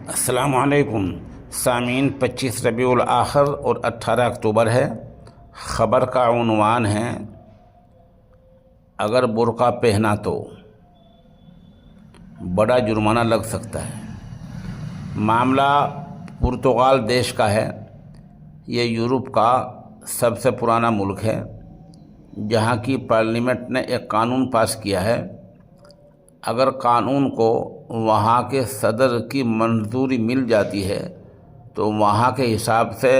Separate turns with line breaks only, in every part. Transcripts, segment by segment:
السلام علیکم سامعین، 25 ربیع الاخر اور 18 اکتوبر ہے۔ خبر کا عنوان ہے اگر برقع پہنا تو بڑا جرمانہ لگ سکتا ہے۔ معاملہ پرتگال دیش کا ہے۔ یہ یورپ کا سب سے پرانا ملک ہے، جہاں کی پارلیمنٹ نے ایک قانون پاس کیا ہے۔ اگر قانون کو وہاں کے صدر کی منظوری مل جاتی ہے تو وہاں کے حساب سے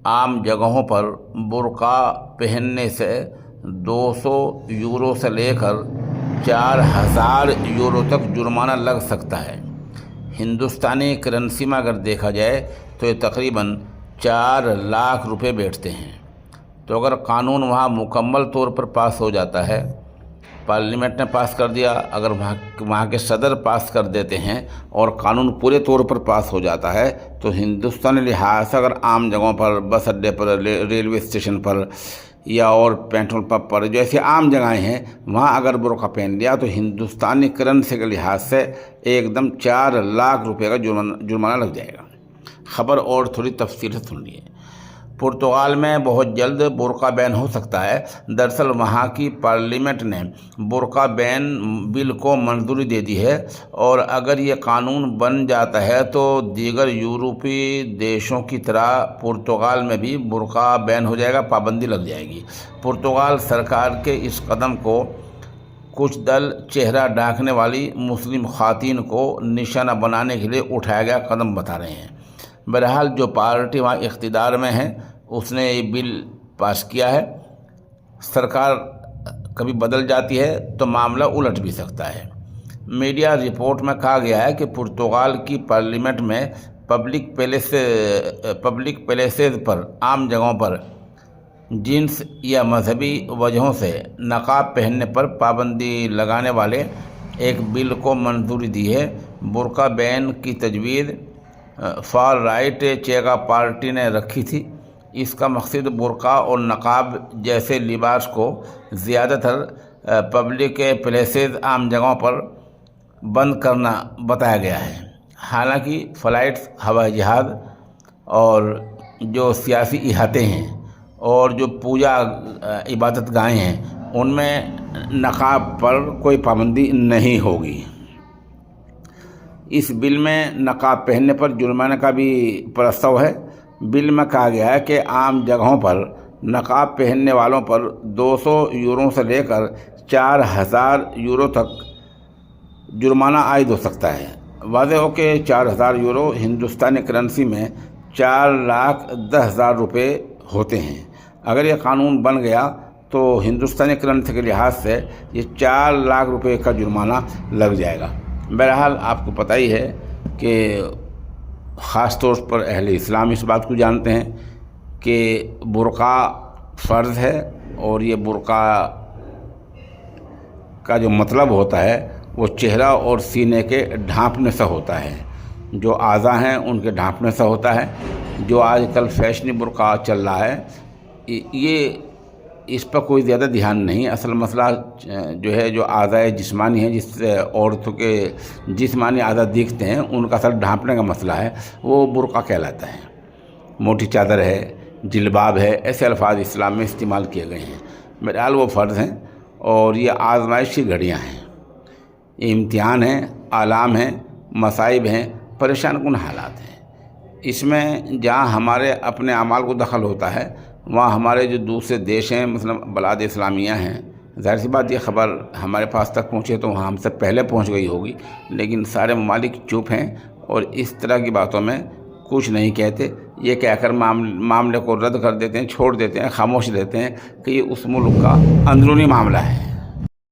عام جگہوں پر برقع پہننے سے 200 یورو سے لے کر 4000 یورو تک جرمانہ لگ سکتا ہے۔ ہندوستانی کرنسی میں اگر دیکھا جائے تو یہ تقریباً 4 لاکھ روپے بیٹھتے ہیں۔ تو اگر قانون وہاں مکمل طور پر پاس ہو جاتا ہے، پارلیمنٹ نے پاس کر دیا، اگر وہاں کے صدر پاس کر دیتے ہیں اور قانون پورے طور پر پاس ہو جاتا ہے، تو ہندوستانی لحاظ سے اگر عام جگہوں پر، بس اڈے پر، ریلوے اسٹیشن پر یا اور پیٹرول پمپ پر جیسے عام جگہیں ہیں، وہاں اگر برقع پہن لیا تو ہندوستانی کرنسی کے لحاظ سے ایک دم 4 لاکھ روپے کا جرمانہ لگ جائے گا۔ خبر اور تھوڑی تفصیل سے سن لیے۔ پرتگال میں بہت جلد برقع بین ہو سکتا ہے۔ دراصل وہاں کی پارلیمنٹ نے برقع بین بل کو منظوری دے دی ہے، اور اگر یہ قانون بن جاتا ہے تو دیگر یورپی دیشوں کی طرح پرتگال میں بھی برقع بین ہو جائے گا، پابندی لگ جائے گی۔ پرتگال سرکار کے اس قدم کو کچھ دل چہرہ ڈھانکنے والی مسلم خواتین کو نشانہ بنانے کے لیے اٹھایا گیا قدم بتا رہے ہیں۔ بہرحال جو پارٹی وہاں اقتدار میں ہے اس نے یہ بل پاس کیا ہے۔ سرکار کبھی بدل جاتی ہے تو معاملہ الٹ بھی سکتا ہے۔ میڈیا رپورٹ میں کہا گیا ہے کہ پرتگال کی پارلیمنٹ میں پبلک پیلیسز پر، عام جگہوں پر جنس یا مذہبی وجہوں سے نقاب پہننے پر پابندی لگانے والے ایک بل کو منظوری دی ہے۔ برقع بین کی تجویز فار رائٹ چیگا پارٹی نے رکھی تھی۔ اس کا مقصد برقع اور نقاب جیسے لباس کو زیادہ تر پبلک پلیسز، عام جگہوں پر بند کرنا بتایا گیا ہے۔ حالانکہ فلائٹس، ہوائی جہاز اور جو سیاسی احاطے ہیں اور جو پوجا عبادت گاہیں ہیں، ان میں نقاب پر کوئی پابندی نہیں ہوگی۔ اس بل میں نقاب پہننے پر جرمانے کا بھی پرستاؤ ہے۔ بل میں کہا گیا ہے کہ عام جگہوں پر نقاب پہننے والوں پر 200 یورو سے لے کر 4000 یورو تک جرمانہ عائد ہو سکتا ہے۔ واضح ہو کہ 4000 یورو ہندوستانی کرنسی میں 4,10,000 روپے ہوتے ہیں۔ اگر یہ قانون بن گیا تو ہندوستانی کرنسی کے لحاظ سے یہ 4 لاکھ روپے کا جرمانہ لگ جائے گا۔ بہرحال آپ کو پتہ ہی ہے کہ خاص طور پر اہل اسلام اس بات کو جانتے ہیں کہ برقع فرض ہے، اور یہ برقع کا جو مطلب ہوتا ہے وہ چہرہ اور سینے کے ڈھانپنے سے ہوتا ہے۔ جو اعضاء ہیں ان کے ڈھانپنے سے ہوتا ہے۔ جو آج کل فیشنی برقع چل رہا ہے، یہ اس پر کوئی زیادہ دھیان نہیں۔ اصل مسئلہ جو ہے، جو اعضاء جسمانی ہیں، جس سے عورتوں کے جسمانی اعضاء دیکھتے ہیں، ان کا اصل ڈھانپنے کا مسئلہ ہے، وہ برقع کہلاتا ہے۔ موٹی چادر ہے، جلباب ہے، ایسے الفاظ اسلام میں استعمال کیے گئے ہیں۔ بہرحال وہ فرض ہیں، اور یہ آزمائشی گھڑیاں ہیں، یہ امتحان ہیں، آلام ہیں، مصائب ہیں، پریشان کن حالات ہیں۔ اس میں جہاں ہمارے اپنے اعمال کو دخل ہوتا ہے، وہاں ہمارے جو دوسرے دیش ہیں، مثلا بلاد اسلامیہ ہیں، ظاہر سی بات یہ خبر ہمارے پاس تک پہنچے تو وہاں ہم سے پہلے پہنچ گئی ہوگی، لیکن سارے ممالک چپ ہیں اور اس طرح کی باتوں میں کچھ نہیں کہتے۔ یہ کہہ کر معاملے کو رد کر دیتے ہیں، چھوڑ دیتے ہیں، خاموش رہتے ہیں کہ یہ اس ملک کا اندرونی معاملہ ہے۔